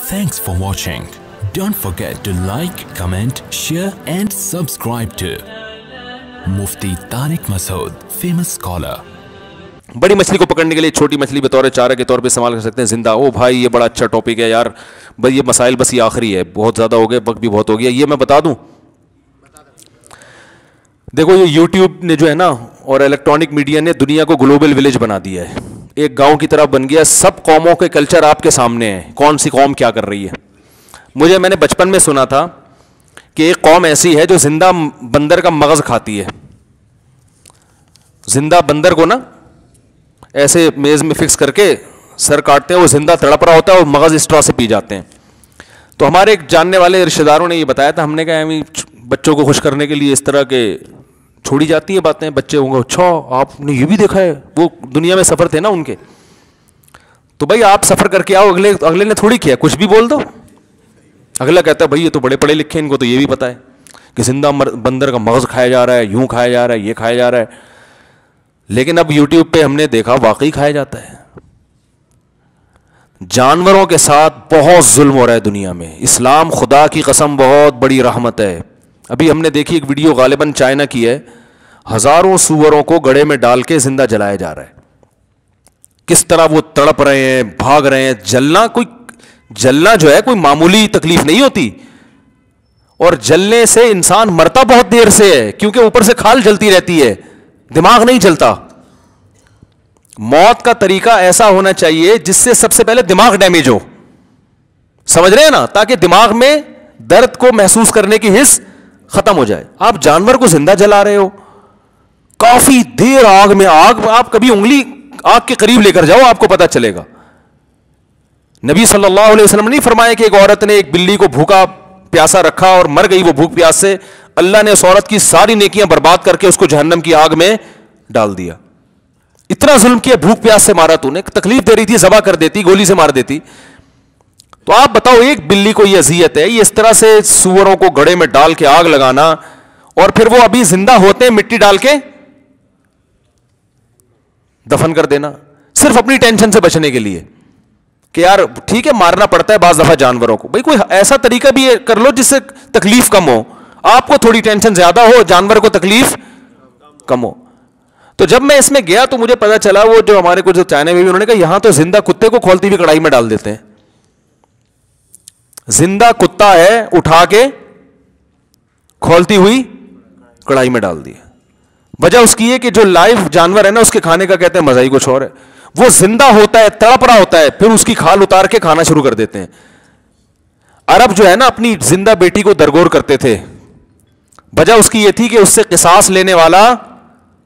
Thanks for watching. Don't forget to like, comment, share and subscribe to Mufti Tariq Masood, famous scholar. بڑی مچھلی کو پکڑنے کے لیے چھوٹی مچھلی بطور چارہ کے طور پہ استعمال کر سکتے ہیں زندہ. او بھائی یہ بڑا اچھا ٹاپک ہے یار, بس یہ مسائل بس یہ آخری ہے, بہت زیادہ ہو گئے, وقت بھی بہت ہو گیا. یہ میں بتا دوں, دیکھو یہ یوٹیوب نے جو ہے نا اور الیکٹرانک میڈیا نے دنیا کو گلوبل ولیج بنا دیا ہے, ایک گاؤں کی طرح بن گیا. سب قوموں کے کلچر آپ کے سامنے ہیں, کون سی قوم کیا کر رہی ہے. میں نے بچپن میں سنا تھا کہ ایک قوم ایسی ہے جو زندہ بندر کا مغز کھاتی ہے. زندہ بندر کو نا ایسے میز میں فکس کر کے سر کاٹتے ہیں, وہ زندہ تڑپ رہا ہوتا ہے, وہ مغز اسٹرا سے پی جاتے ہیں. تو ہمارے ایک جاننے والے رشتہ داروں نے یہ بتایا تھا, ہم نے کہا بچوں کو خوش کرنے کے لیے اس طرح کے چھوڑی جاتی ہیں باتیں. بچے ہوں گے اچھا آپ نے یہ بھی دیکھا ہے, وہ دنیا میں سفر تھے نا ان کے. تو بھائی آپ سفر کر کے آؤ, اگلے نے تھوڑی کیا, کچھ بھی بول دو. اگلا کہتا ہے بھائی یہ تو بڑے پڑھے لکھے, ان کو تو یہ بھی پتا ہے کہ زندہ بندر کا مغز کھایا جا رہا ہے, یوں کھایا جا رہا ہے, یہ کھایا جا رہا ہے. لیکن اب یوٹیوب پہ ہم نے دیکھا واقعی کھایا جاتا ہے. جانوروں کے ساتھ بہت ظلم ہو رہا ہے دنیا میں. اسلام خدا کی قسم بہت بڑی رحمت ہے. ابھی ہم نے دیکھی ایک ویڈیو غالباً چائنا کی ہے, ہزاروں سوروں کو گڑھے میں ڈال کے زندہ جلایا جا رہا ہے. کس طرح وہ تڑپ رہے ہیں, بھاگ رہے ہیں. جلنا جو ہے کوئی معمولی تکلیف نہیں ہوتی, اور جلنے سے انسان مرتا بہت دیر سے ہے, کیونکہ اوپر سے کھال جلتی رہتی ہے, دماغ نہیں چلتا. موت کا طریقہ ایسا ہونا چاہیے جس سے سب سے پہلے دماغ ڈیمیج ہو, سمجھ رہے ہیں نا, تاکہ دماغ میں درد کو محسوس کرنے کی حس ختم ہو جائے. آپ جانور کو زندہ جلا رہے ہو, کافی دیر آگ میں, آپ کبھی انگلی آگ کے قریب لے کر جاؤ, آپ کو پتا چلے گا. نبی صلی اللہ علیہ وسلم نے نہیں فرمایا کہ ایک عورت نے ایک بلی کو بھوکا پیاسا رکھا اور مر گئی وہ بھوک پیاس سے, اللہ نے اس عورت کی ساری نیکیاں برباد کر کے اس کو جہنم کی آگ میں ڈال دیا. اتنا ظلم کیا, بھوک پیاس سے مارا, تو نے تکلیف دے رہی تھی, ذبح کر دیتی, گولی سے مار دیتی. تو آپ بتاؤ ایک بلی کو یہ اذیت ہے, یہ اس طرح سے سوروں کو گڑھے میں ڈال کے آگ لگانا, اور پھر وہ ابھی زندہ ہوتے ہیں مٹی ڈال کے دفن کر دینا, صرف اپنی ٹینشن سے بچنے کے لیے کہ یار ٹھیک ہے مارنا پڑتا ہے بعض دفعہ جانوروں کو. بھائی کوئی ایسا طریقہ بھی کر لو جس سے تکلیف کم ہو, آپ کو تھوڑی ٹینشن زیادہ ہو, جانور کو تکلیف کم ہو. تو جب میں اس میں گیا تو مجھے پتا چلا, وہ جو ہمارے کچھ چائنا میں بھی انہوں نے کہا یہاں تو زندہ کتے کو کھولتی ہوئی کڑائی میں ڈال دیتے ہیں. زندہ کتا ہے, اٹھا کے کھولتی ہوئی کڑائی میں ڈال دیا. وجہ اس کی ہے کہ جو لائیو جانور ہے نا اس کے کھانے کا کہتے ہیں مزہ ہی کچھ اور ہے. وہ زندہ ہوتا ہے, تڑپ رہا ہوتا ہے, پھر اس کی کھال اتار کے کھانا شروع کر دیتے ہیں. عرب جو ہے نا اپنی زندہ بیٹی کو درگور کرتے تھے, وجہ اس کی یہ تھی کہ اس سے قصاص لینے والا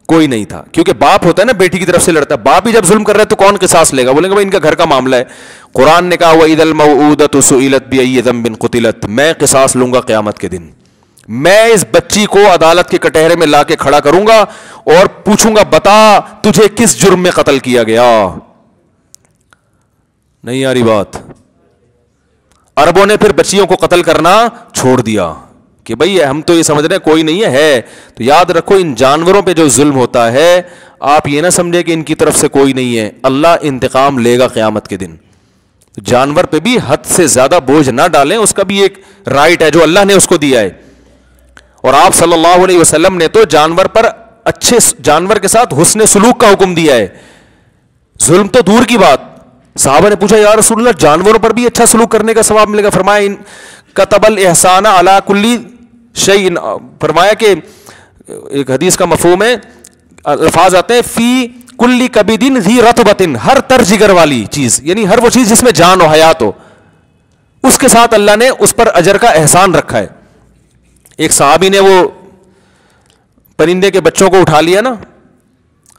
کوئی نہیں تھا, کیونکہ باپ ہوتا ہے نا بیٹی کی طرف سے لڑتا ہے, باپ ہی جب ظلم کر رہا ہے تو کون قصاص لے گا, بولیں گے بھائی ان کا گھر کا معاملہ ہے. قرآن نے کہا وَإِذَا الْمَوْءُودَةُ سُئِلَتْ بِأَيِّ ذَنبٍ قُتِلَتْ, میں قصاص لوں گا قیامت کے دن. میں اس بچی کو عدالت کے کٹہرے میں لا کے کھڑا کروں گا اور پوچھوں گا بتا تجھے کس جرم میں قتل کیا گیا. نہیں آ رہی بات. عربوں نے پھر بچیوں کو قتل کرنا چھوڑ دیا کہ بھئی ہم تو یہ سمجھ رہے ہیں کوئی نہیں ہے. تو یاد رکھو ان جانوروں پہ جو ظلم ہوتا ہے, آپ یہ نہ سمجھے کہ ان کی طرف سے کوئی نہیں ہے, اللہ انتقام لے گا قیامت کے دن. جانور پہ بھی حد سے زیادہ بوجھ نہ ڈالیں, اس کا بھی ایک رائٹ ہے جو اللہ نے اس کو دیا ہے. اور آپ صلی اللہ علیہ وسلم نے تو جانور پر اچھے, جانور کے ساتھ حسن سلوک کا حکم دیا ہے, ظلم تو دور کی بات. صحابہ نے پوچھا یا رسول اللہ جانوروں پر بھی اچھا سلوک کرنے کا ثواب ملے گا؟ فرمایا ان کتب الاحسان علی کل شیء, فرمایا کہ ایک حدیث کا مفہوم ہے, الفاظ آتے ہیں فی کل کبد ذی رطبۃ, ہر تر جگر والی چیز, یعنی ہر وہ چیز جس میں جان و حیات ہو, اس کے ساتھ اللہ نے اس پر اجر کا احسان رکھا ہے. ایک صحابی نے وہ پرندے کے بچوں کو اٹھا لیا نا,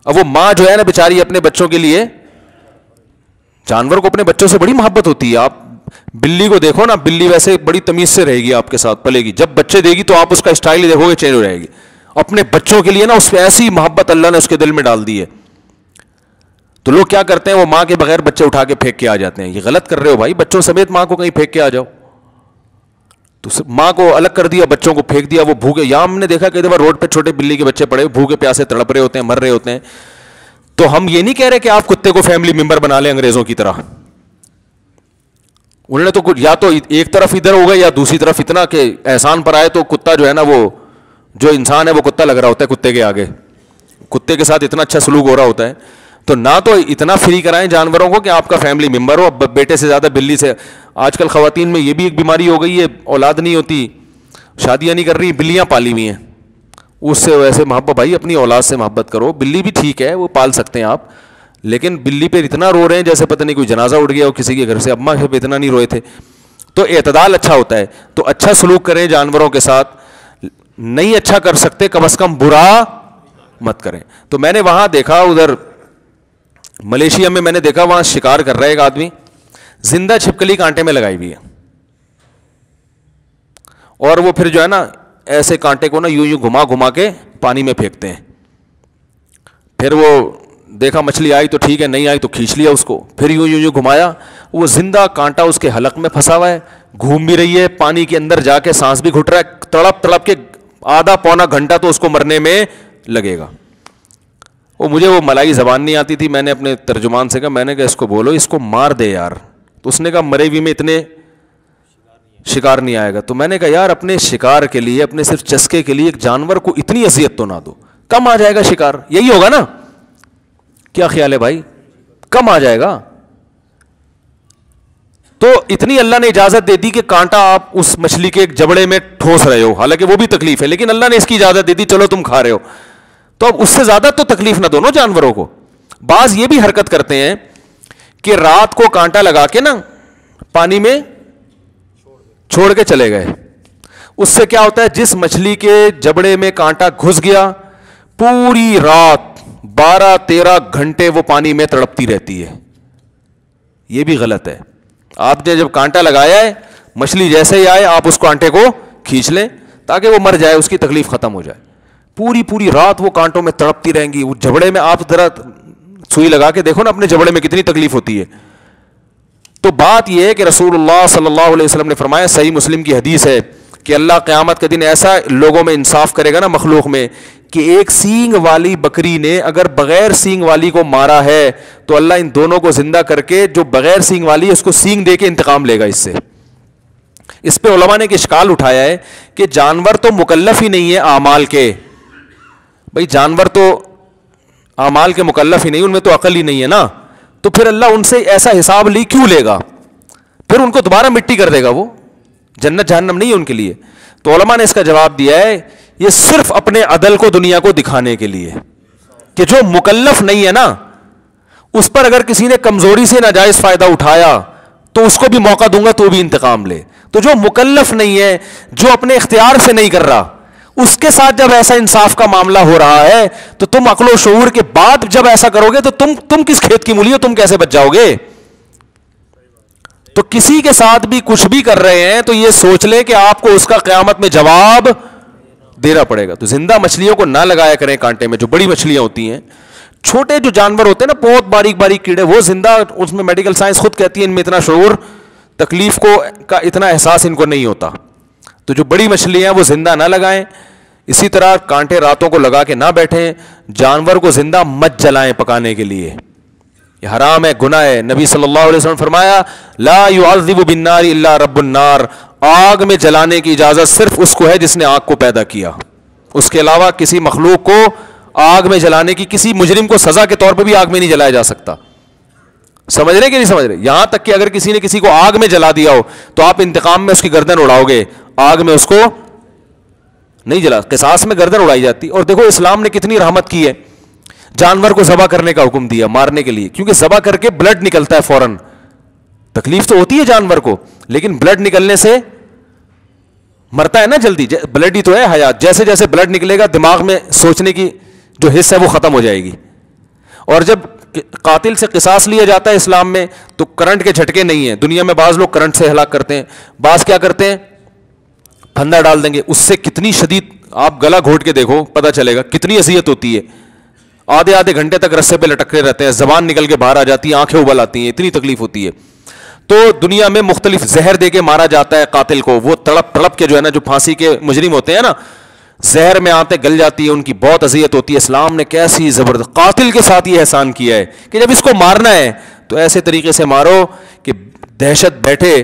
اب وہ ماں جو ہے نا بیچاری اپنے بچوں کے لیے, جانور کو اپنے بچوں سے بڑی محبت ہوتی ہے. آپ بلی کو دیکھو نا, بلی ویسے بڑی تمیز سے رہے گی آپ کے ساتھ, پلے گی, جب بچے دے گی تو آپ اس کا اسٹائل دیکھو گے چینج ہو جائے گی. اپنے بچوں کے لیے نا اس پہ ایسی محبت اللہ نے اس کے دل میں ڈال دی ہے. تو لوگ کیا کرتے ہیں, وہ ماں کے بغیر بچے اٹھا کے پھینک کے آ جاتے ہیں. یہ غلط کر رہے ہو بھائی, بچوں سمیت ماں کو کہیں پھینک کے آ جاؤ. تو ماں کو الگ کر دیا, بچوں کو پھینک دیا, وہ بھوکے, یہاں ہم نے دیکھا کہ روڈ پہ چھوٹے بلی کے بچے پڑے بھوکے پیاسے تڑپ رہے ہوتے ہیں, مر رہے ہوتے ہیں. تو ہم یہ نہیں کہہ رہے کہ آپ کتے کو فیملی ممبر بنا لیں انگریزوں کی طرح, انہوں نے تو کچھ یا تو ایک طرف ادھر ہو گئے یا دوسری طرف اتنا کہ احسان پر آئے تو کتا جو ہے نا وہ جو انسان ہے وہ کتا لگ رہا ہوتا ہے کتے کے آگے, کتے کے ساتھ اتنا اچھا سلوک ہو رہا ہوتا ہے. تو نہ تو اتنا فری کرائیں جانوروں کو کہ آپ کا فیملی ممبر ہو, بیٹے سے زیادہ بلی سے. آج کل خواتین میں یہ بھی ایک بیماری ہو گئی ہے, اولاد نہیں ہوتی, شادیاں نہیں کر رہی, بلیاں پالی ہوئی ہیں. اس سے ویسے محبت بھائی اپنی اولاد سے محبت کرو. بلی بھی ٹھیک ہے وہ پال سکتے ہیں آپ, لیکن بلی پہ اتنا رو رہے ہیں جیسے پتہ نہیں کوئی جنازہ اٹھ گیا ہو کسی کے گھر سے. اماں پہ اتنا نہیں روئے تھے. تو اعتدال اچھا ہوتا ہے. تو اچھا سلوک کریں جانوروں کے ساتھ, نہیں اچھا کر سکتے کم از کم برا مت کریں. تو میں نے وہاں دیکھا, ادھر ملیشیا میں نے دیکھا, وہاں شکار کر رہا ہے ایک آدمی, زندہ چھپکلی کانٹے میں لگائی ہوئی ہے, اور وہ پھر جو ہے نا ایسے کانٹے کو نا یوں گھما گھما کے پانی میں پھینکتے ہیں. پھر وہ دیکھا مچھلی آئی تو ٹھیک ہے, نہیں آئی تو کھینچ لیا اس کو, پھر یوں گھمایا, وہ زندہ کانٹا اس کے حلق میں پھنسا ہوا ہے, گھوم بھی رہی ہے, پانی کے اندر جا کے سانس بھی گھٹ رہا ہے, تڑپ تڑپ کے آدھا پونا گھنٹہ تو اس کو مرنے میں لگے گا. مجھے وہ ملائی زبان نہیں آتی تھی, میں نے اپنے ترجمان سے کہا, میں نے کہا اس کو بولو اس کو مار دے یار. تو اس نے کہا مرے ہوئی میں اتنے شکار نہیں آئے گا. تو میں نے کہا یار اپنے شکار کے لیے, اپنے صرف چسکے کے لیے ایک جانور کو اتنی اذیت تو نہ دو, کم آ جائے گا شکار. یہی ہوگا نا, کیا خیال ہے بھائی, کم آ جائے گا. تو اتنی اللہ نے اجازت دے دی کہ کانٹا آپ اس مچھلی کے ایک جبڑے میں ٹھوس رہے ہو, حالانکہ وہ بھی تکلیف ہے, لیکن اللہ نے اس کی اجازت دے دی, چلو تم کھا رہے ہو. تو اب اس سے زیادہ تو تکلیف نہ دو نا جانوروں کو. بعض یہ بھی حرکت کرتے ہیں کہ رات کو کانٹا لگا کے نا پانی میں چھوڑ کے چلے گئے. اس سے کیا ہوتا ہے, جس مچھلی کے جبڑے میں کانٹا گھس گیا پوری رات 12-13 گھنٹے وہ پانی میں تڑپتی رہتی ہے. یہ بھی غلط ہے. آپ نے جب کانٹا لگایا ہے, مچھلی جیسے ہی آئے آپ اس کانٹے کو کھینچ لیں تاکہ وہ مر جائے, اس کی تکلیف ختم ہو جائے. پوری رات وہ کانٹوں میں تڑپتی رہیں گی. وہ جبڑے میں آپ ذرا سوئی لگا کے دیکھو نا اپنے جبڑے میں کتنی تکلیف ہوتی ہے. تو بات یہ ہے کہ رسول اللہ صلی اللہ علیہ وسلم نے فرمایا, صحیح مسلم کی حدیث ہے, کہ اللہ قیامت کے دن ایسا لوگوں میں انصاف کرے گا نا مخلوق میں, کہ ایک سینگ والی بکری نے اگر بغیر سینگ والی کو مارا ہے تو اللہ ان دونوں کو زندہ کر کے جو بغیر سینگ والی ہے اس کو سینگ دے کے انتقام لے گا اس سے. اس پہ علماء نے ایک اشکال اٹھایا ہے کہ جانور تو مکلف ہی نہیں ہے اعمال کے. بھائی جانور تو اعمال کے مکلف ہی نہیں, ان میں تو عقل ہی نہیں ہے نا, تو پھر اللہ ان سے ایسا حساب لی کیوں لے گا, پھر ان کو دوبارہ مٹی کر دے گا, وہ جنت جہنم نہیں ہے ان کے لیے. تو علماء نے اس کا جواب دیا ہے یہ صرف اپنے عدل کو دنیا کو دکھانے کے لیے, کہ جو مکلف نہیں ہے نا اس پر اگر کسی نے کمزوری سے ناجائز فائدہ اٹھایا تو اس کو بھی موقع دوں گا تو بھی انتقام لے. تو جو مکلف نہیں ہے, جو اپنے اختیار سے نہیں کر رہا, اس کے ساتھ جب ایسا انصاف کا معاملہ ہو رہا ہے تو تم عقل و شعور کے بعد جب ایسا کرو گے تو تم کس کھیت کی مولی ہو, تم کیسے بچ جاؤ گے. تو کسی کے ساتھ بھی کچھ بھی کر رہے ہیں تو یہ سوچ لے کہ آپ کو اس کا قیامت میں جواب دینا پڑے گا. تو زندہ مچھلیوں کو نہ لگایا کریں کانٹے میں. جو بڑی مچھلیاں ہوتی ہیں, چھوٹے جو جانور ہوتے ہیں نا بہت باریک باریک کیڑے, وہ زندہ, اس میں میڈیکل سائنس خود کہتی ہے ان میں اتنا شعور, تکلیف کو کا اتنا احساس ان کو نہیں ہوتا. تو جو بڑی مچھلیاں ہیں وہ زندہ نہ لگائیں. اسی طرح کانٹے راتوں کو لگا کے نہ بیٹھیں. جانور کو زندہ مت جلائیں پکانے کے لیے, یہ حرام ہے, گناہ ہے. نبی صلی اللہ علیہ وسلم فرمایا لا يعذب بالنار الا رب النار, آگ میں جلانے کی اجازت صرف اس کو ہے جس نے آگ کو پیدا کیا. اس کے علاوہ کسی مخلوق کو آگ میں جلانے کی, کسی مجرم کو سزا کے طور پہ بھی آگ میں نہیں جلایا جا سکتا. سمجھ رہے کہ نہیں سمجھ رہے؟ یہاں تک کہ اگر کسی نے کسی کو آگ میں جلا دیا ہو تو آپ انتقام میں اس کی گردن اڑاؤ گے, آگ میں اس کو نہیں جلا. قصاص میں گردن اڑائی جاتی. اور دیکھو اسلام نے کتنی رحمت کی ہے, جانور کو ذبح کرنے کا حکم دیا مارنے کے لیے, کیونکہ ذبح کر کے بلڈ نکلتا ہے فوراً. تکلیف تو ہوتی ہے جانور کو, لیکن بلڈ نکلنے سے مرتا ہے نا جلدی. بلڈ ہی تو ہے حیات. جیسے جیسے بلڈ نکلے گا دماغ میں سوچنے کی جو حص ہے وہ ختم ہو جائے گی. اور جب قاتل سے قصاص لیا جاتا ہے اسلام میں تو کرنٹ کے جھٹکے نہیں ہیں. دنیا میں بعض لوگ کرنٹ سے ہلاک کرتے ہیں, بعض کیا کرتے ہیں پھندا ڈال دیں گے. اس سے کتنی شدید, آپ گلا گھونٹ کے دیکھو پتہ چلے گا کتنی اذیت ہوتی ہے. آدھے گھنٹے تک رسے پہ لٹکتے رہتے ہیں, زبان نکل کے باہر آ جاتی ہے, آنکھیں ابل آتی ہیں, اتنی تکلیف ہوتی ہے. تو دنیا میں مختلف زہر دے کے مارا جاتا ہے قاتل کو. وہ تڑپ تڑپ کے جو ہے نا, جو پھانسی کے مجرم ہوتے ہیں نا, زہر میں آتے گل جاتی ہے, ان کی بہت اذیت ہوتی ہے. اسلام نے کیسی زبردست قاتل کے ساتھ یہ احسان کیا ہے کہ جب اس کو مارنا ہے تو ایسے طریقے سے مارو کہ دہشت بیٹھے,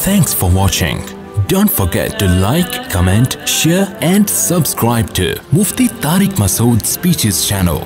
Thanks for watching. Don't forget to like, comment, share and subscribe to Mufti Tariq Masood Speeches channel.